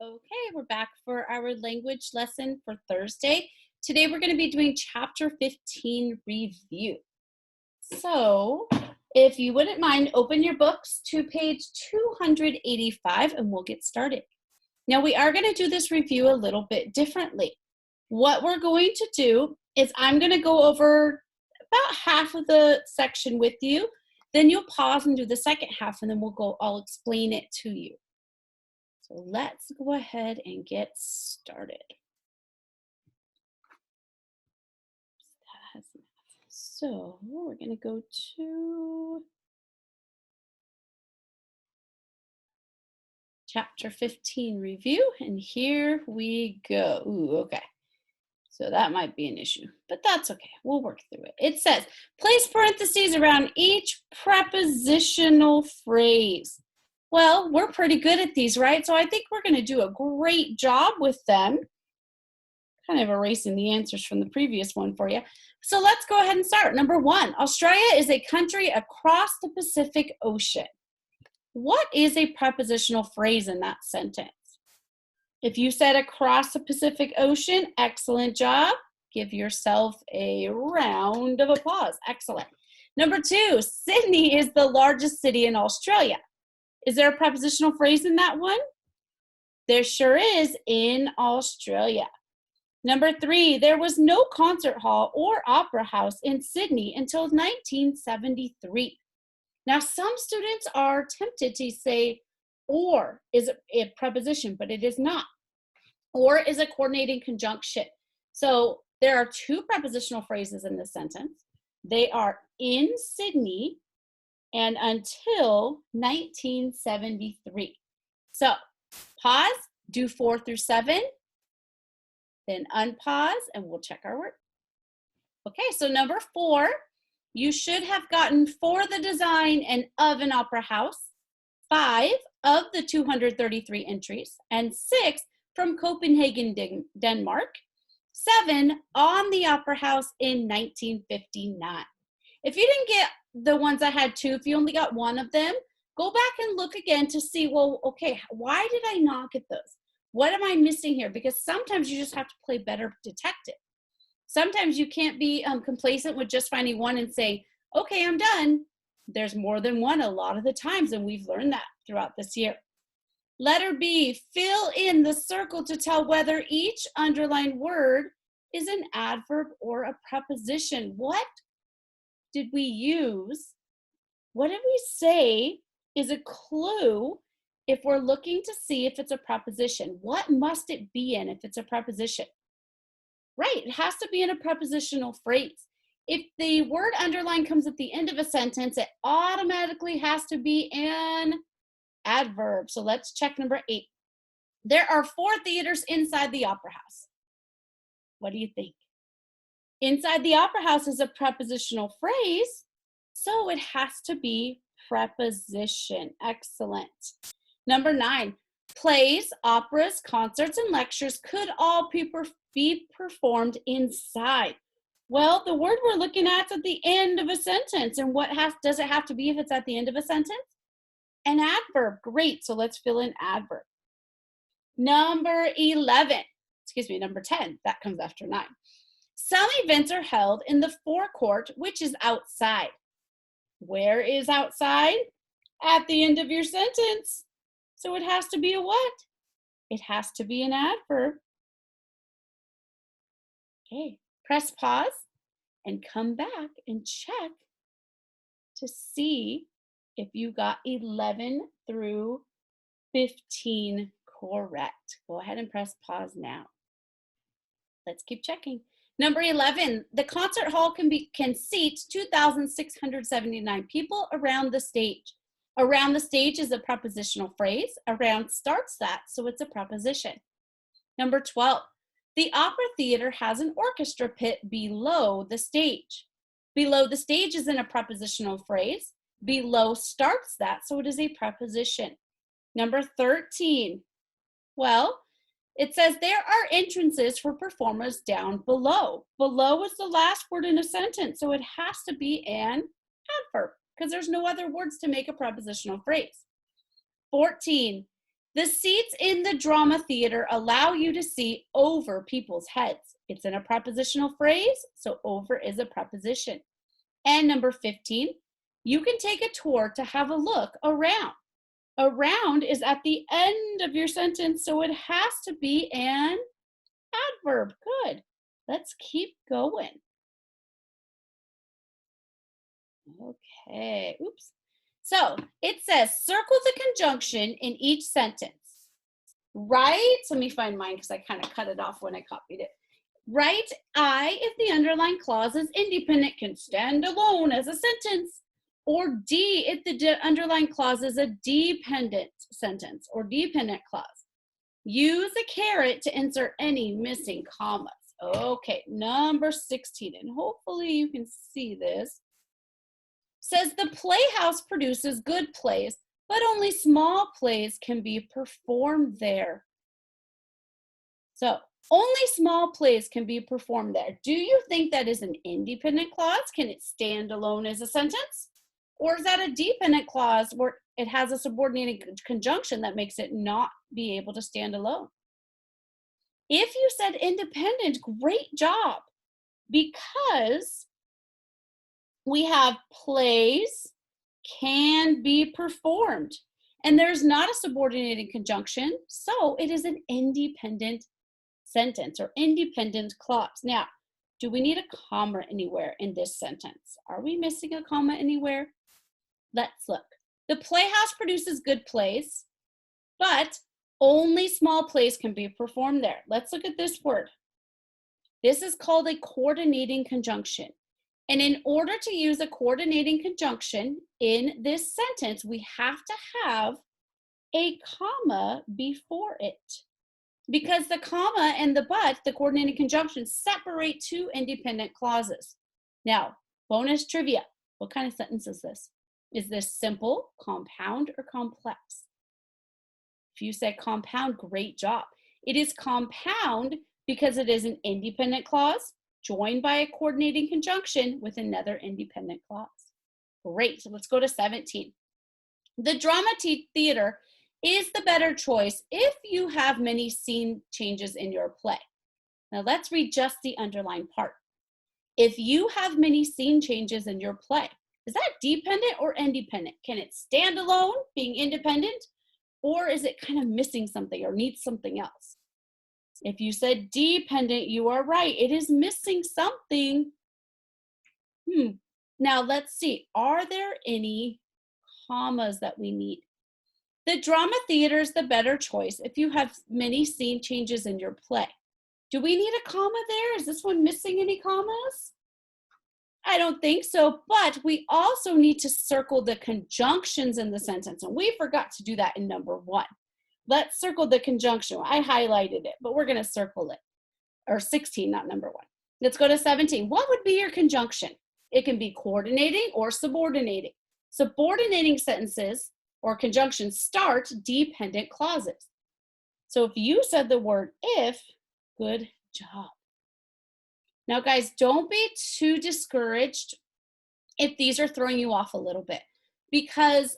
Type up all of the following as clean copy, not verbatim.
Okay, we're back for our language lesson for Thursday. Today we're going to be doing chapter 15 review. So, if you wouldn't mind, open your books to page 285 and we'll get started. Now, we are going to do this review a little bit differently. What we're going to do is I'm going to go over about half of the section with you. Then you'll pause and do the second half, and then I'll explain it to you. So let's go ahead and get started. So we're going to go to chapter 15 review, and here we go. Ooh, okay. So that might be an issue, but that's okay. We'll work through it. It says, place parentheses around each prepositional phrase. Well, we're pretty good at these, right? So I think we're going to do a great job with them. Kind of erasing the answers from the previous one for you. So let's go ahead and start. Number 1, Australia is a country across the Pacific Ocean. What is a prepositional phrase in that sentence? If you said across the Pacific Ocean, excellent job. Give yourself a round of applause. Excellent. Number 2, Sydney is the largest city in Australia. Is there a prepositional phrase in that one? There sure is, in Australia. Number 3, there was no concert hall or opera house in Sydney until 1973. Now, some students are tempted to say or is a preposition, but it is not. Or is a coordinating conjunction. So there are 2 prepositional phrases in this sentence. They are in Sydney and until 1973. So pause, do 4 through 7, then unpause, and we'll check our work. Okay, so number 4, you should have gotten for the design and of an opera house, 5 of the 233 entries, and 6 from Copenhagen, Denmark, 7 on the opera house in 1959. If you didn't get the ones I had 2, if you only got 1 of them, go back and look again to see, well, okay, why did I not get those? What am I missing here? Because sometimes you just have to play better detective. Sometimes you can't be complacent with just finding 1 and say, okay, I'm done. There's more than 1 a lot of the times, and we've learned that throughout this year. Letter B, fill in the circle to tell whether each underlined word is an adverb or a preposition. What did we use? What did we say is a clue if we're looking to see if it's a preposition? What must it be in if it's a preposition? Right, it has to be in a prepositional phrase. If the word underline comes at the end of a sentence, it automatically has to be an adverb. So let's check number 8. There are 4 theaters inside the opera house. What do you think? Inside the opera house is a prepositional phrase, so it has to be preposition. Excellent. Number 9, plays, operas, concerts, and lectures could all be performed inside. Well, the word we're looking at is at the end of a sentence. And what does it have to be if it's at the end of a sentence? An adverb. Great. So let's fill in adverb. Number 10. That comes after 9. Some events are held in the forecourt, which is outside. Where is outside? At the end of your sentence. So it has to be a what? It has to be an adverb. Okay, press pause and come back and check to see if you got 11 through 15 correct. Go ahead and press pause now. Let's keep checking. Number 11, the concert hall can seat 2,679 people around the stage. Around the stage is a prepositional phrase. Around starts that, so it's a preposition. Number 12, the opera theater has an orchestra pit below the stage. Below the stage is in a prepositional phrase. Below starts that, so it is a preposition. Number 13, well, it says there are entrances for performers down below. Below is the last word in a sentence, so it has to be an adverb because there's no other words to make a prepositional phrase. 14, The seats in the drama theater allow you to see over people's heads. It's in a prepositional phrase, so over is a preposition. And number 15, you can take a tour to have a look around. Around is at the end of your sentence, so it has to be an adverb. Good. Let's keep going. Okay, oops. So it says circle the conjunction in each sentence. Right, let me find mine because I kind of cut it off when I copied it. Write I if the underlined clause is independent, can stand alone as a sentence. Or D if the underlined clause is a dependent sentence or dependent clause. Use a caret to insert any missing commas. Okay, number 16, and hopefully you can see this. Says the playhouse produces good plays, but only small plays can be performed there. So only small plays can be performed there. Do you think that is an independent clause? Can it stand alone as a sentence? Or is that a dependent clause where it has a subordinating conjunction that makes it not be able to stand alone? If you said independent, great job, because we have plays can be performed, and there's not a subordinating conjunction, so it is an independent sentence or independent clause. Now, do we need a comma anywhere in this sentence? Are we missing a comma anywhere? Let's look. The playhouse produces good plays, but only small plays can be performed there. Let's look at this word. This is called a coordinating conjunction. And in order to use a coordinating conjunction in this sentence, we have to have a comma before it. Because the comma and the but, the coordinating conjunction, separate two independent clauses. Now, bonus trivia. What kind of sentence is this? Is this simple, compound, or complex? If you say compound, great job. It is compound because it is an independent clause joined by a coordinating conjunction with another independent clause. Great, so let's go to 17. The drama theater is the better choice if you have many scene changes in your play. Now let's read just the underlined part. If you have many scene changes in your play, is that dependent or independent? Can it stand alone, being independent, or is it kind of missing something or needs something else? If you said dependent, you are right. It is missing something. Now let's see. Are there any commas that we need? The drama theater is the better choice if you have many scene changes in your play. Do we need a comma there? Is this one missing any commas? I don't think so, but we also need to circle the conjunctions in the sentence, and we forgot to do that in number 1. Let's circle the conjunction. I highlighted it, but we're going to circle it. Or 16, not number 1. Let's go to 17. What would be your conjunction? It can be coordinating or subordinating. Subordinating sentences or conjunctions start dependent clauses. So if you said the word if, good job. Now, guys, don't be too discouraged if these are throwing you off a little bit, because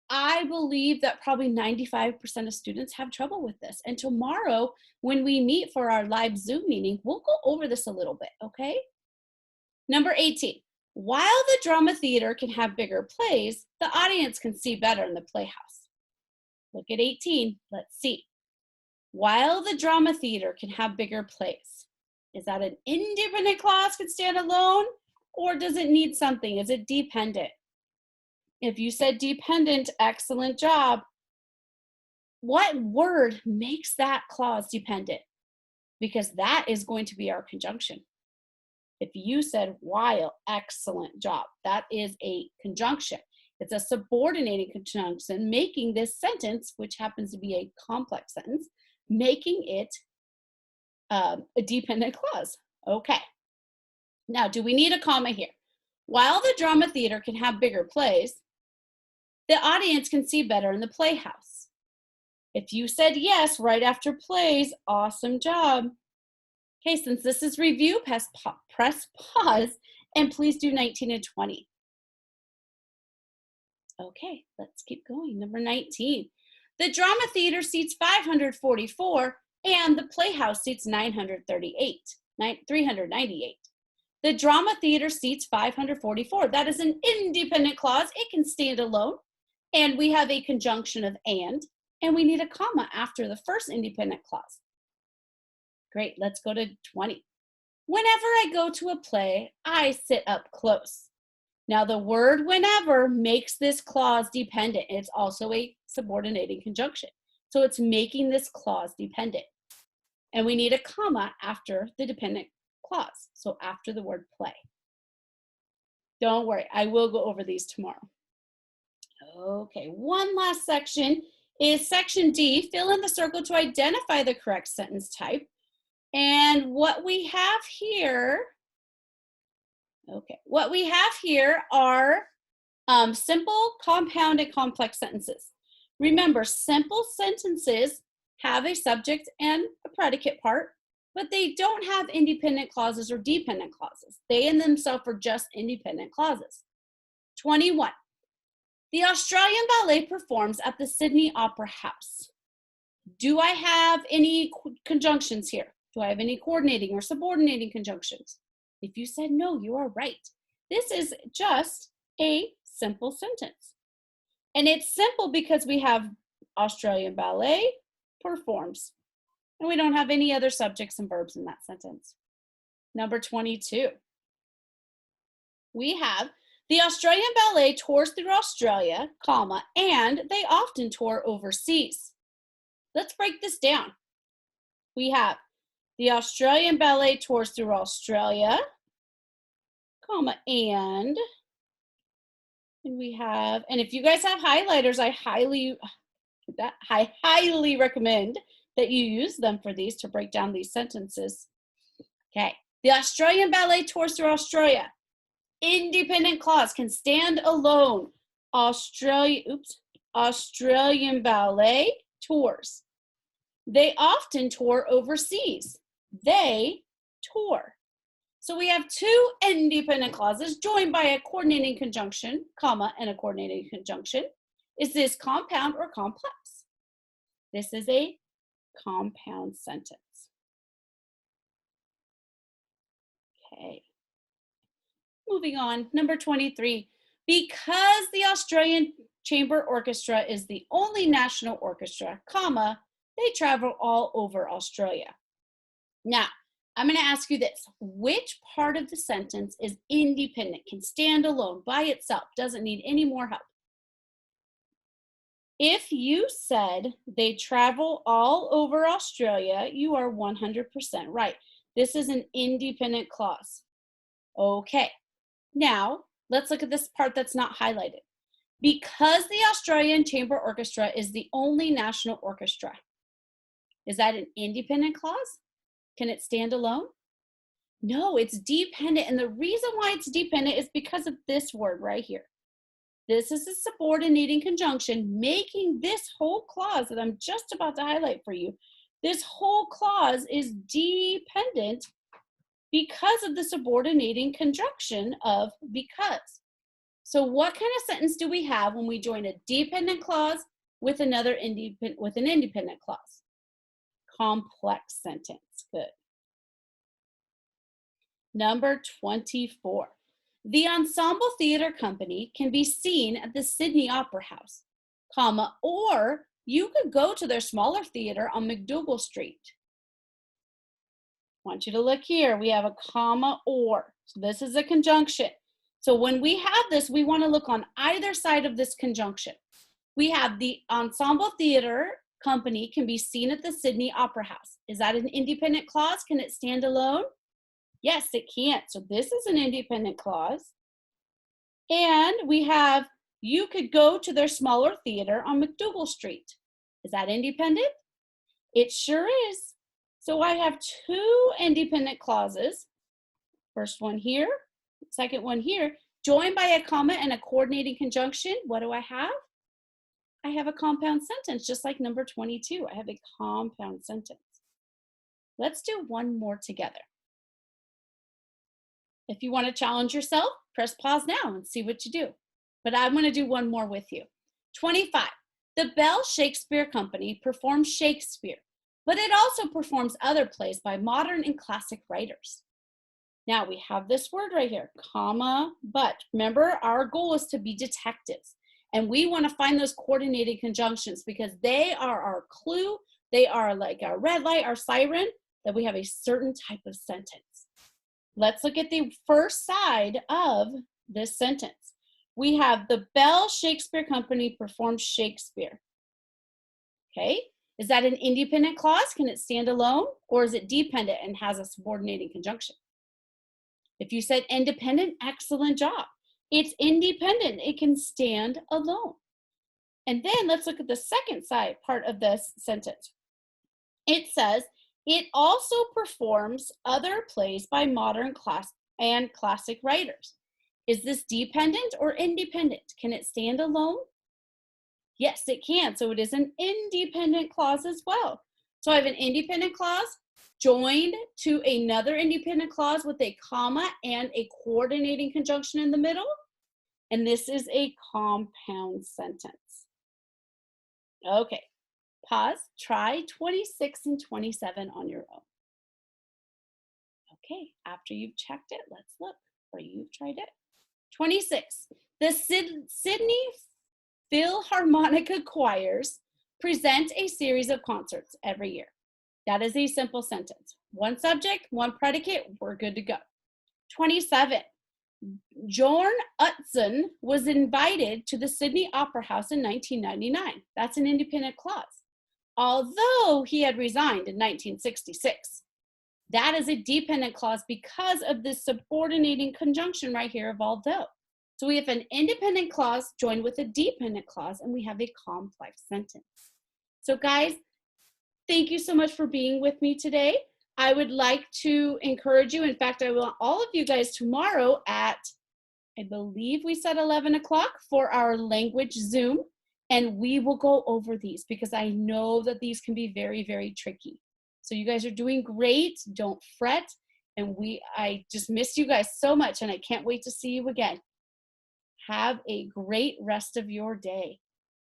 I believe that probably 95% of students have trouble with this. And tomorrow, when we meet for our live Zoom meeting, we'll go over this a little bit, okay? Number 18, while the drama theater can have bigger plays, the audience can see better in the playhouse. Look at 18, let's see. While the drama theater can have bigger plays, is that an independent clause can stand alone, or does it need something? Is it dependent? If you said dependent, excellent job. What word makes that clause dependent? Because that is going to be our conjunction. If you said while, excellent job. That is a conjunction. It's a subordinating conjunction, making this sentence, which happens to be a complex sentence, making it a dependent clause. Okay. Now, do we need a comma here? While the drama theater can have bigger plays, the audience can see better in the playhouse. If you said yes right after plays, awesome job. Okay, since this is review, press pause and please do 19 and 20. Okay, let's keep going. Number 19. The drama theater seats 544 and the playhouse seats 398. The drama theater seats 544. That is an independent clause. It can stand alone. And we have a conjunction of and we need a comma after the first independent clause. Great, let's go to 20. Whenever I go to a play, I sit up close. Now the word whenever makes this clause dependent. It's also a subordinating conjunction. So it's making this clause dependent. And we need a comma after the dependent clause. So after the word play. Don't worry, I will go over these tomorrow. Okay, one last section is section D. Fill in the circle to identify the correct sentence type. And what we have here, are simple, compound, and complex sentences. Remember, simple sentences have a subject and a predicate part, but they don't have independent clauses or dependent clauses. They in themselves are just independent clauses. 21. The Australian Ballet performs at the Sydney Opera House. Do I have any conjunctions here? Do I have any coordinating or subordinating conjunctions? If you said no, you are right. This is just a simple sentence. And it's simple because we have Australian Ballet performs. And we don't have any other subjects and verbs in that sentence. Number 22. We have the Australian Ballet tours through Australia, comma, and they often tour overseas. Let's break this down. We have the Australian Ballet tours through Australia, comma, and we have, and if you guys have highlighters, I highly recommend that you use them for these to break down these sentences. Okay, the Australian Ballet tours through Australia. Independent clause can stand alone. Australian Ballet tours. They often tour overseas. They tour. So we have two independent clauses joined by a coordinating conjunction, comma, and a coordinating conjunction. Is this compound or complex? This is a compound sentence. Okay. Moving on, number 23. Because the Australian Chamber Orchestra is the only national orchestra, comma, they travel all over Australia. Now, I'm going to ask you this. Which part of the sentence is independent, can stand alone by itself, doesn't need any more help? If you said they travel all over Australia, you are 100% right. This is an independent clause. Okay, now let's look at this part that's not highlighted. Because the Australian Chamber Orchestra is the only national orchestra. Is that an independent clause? Can it stand alone? No, it's dependent. And the reason why it's dependent is because of this word right here. This is a subordinating conjunction making this whole clause that I'm just about to highlight for you. This whole clause is dependent because of the subordinating conjunction of because. So what kind of sentence do we have when we join a dependent clause with an independent clause? Complex sentence. Good. Number 24. The Ensemble Theater Company can be seen at the Sydney Opera House, comma, or you could go to their smaller theater on McDougall Street. I want you to look here. We have a comma or. So this is a conjunction. So when we have this, we want to look on either side of this conjunction. We have the Ensemble Theater Company can be seen at the Sydney Opera House. Is that an independent clause? Can it stand alone? Yes, it can't. So this is an independent clause. And we have, you could go to their smaller theater on McDougall Street. Is that independent? It sure is. So I have two independent clauses. First one here, second one here, joined by a comma and a coordinating conjunction. What do I have? I have a compound sentence, just like number 22. I have a compound sentence. Let's do one more together. If you want to challenge yourself, press pause now and see what you do. But I'm going to do one more with you. 25. The Bell Shakespeare Company performs Shakespeare, but it also performs other plays by modern and classic writers. Now we have this word right here, comma, but. Remember, our goal is to be detectives, and we want to find those coordinated conjunctions because they are our clue. They are like our red light, our siren, that we have a certain type of sentence. Let's look at the first side of this sentence. We have the Bell Shakespeare Company performs Shakespeare. Okay, is that an independent clause? Can it stand alone? Or is it dependent and has a subordinating conjunction? If you said independent, excellent job. It's independent. It can stand alone. And then let's look at the second side part of this sentence. It says, it also performs other plays by modern and classic writers. Is this dependent or independent? Can it stand alone? Yes, it can. So it is an independent clause as well. So I have an independent clause joined to another independent clause with a comma and a coordinating conjunction in the middle. And this is a compound sentence. Okay, pause, try 26 and 27 on your own. Okay, after you've checked it, let's look, or you've tried it. 26, the Sydney Philharmonic choirs present a series of concerts every year. That is a simple sentence. One subject, one predicate, we're good to go. 27, Jorn Utzon was invited to the Sydney Opera House in 1999. That's an independent clause, although he had resigned in 1966. That is a dependent clause because of this subordinating conjunction right here of although. So we have an independent clause joined with a dependent clause, and we have a complex sentence. So guys, thank you so much for being with me today. I would like to encourage you. In fact, I want all of you guys tomorrow at, I believe we said 11 o'clock for our language Zoom, and we will go over these because I know that these can be very, very tricky. So you guys are doing great. Don't fret. And I just miss you guys so much, and I can't wait to see you again. Have a great rest of your day.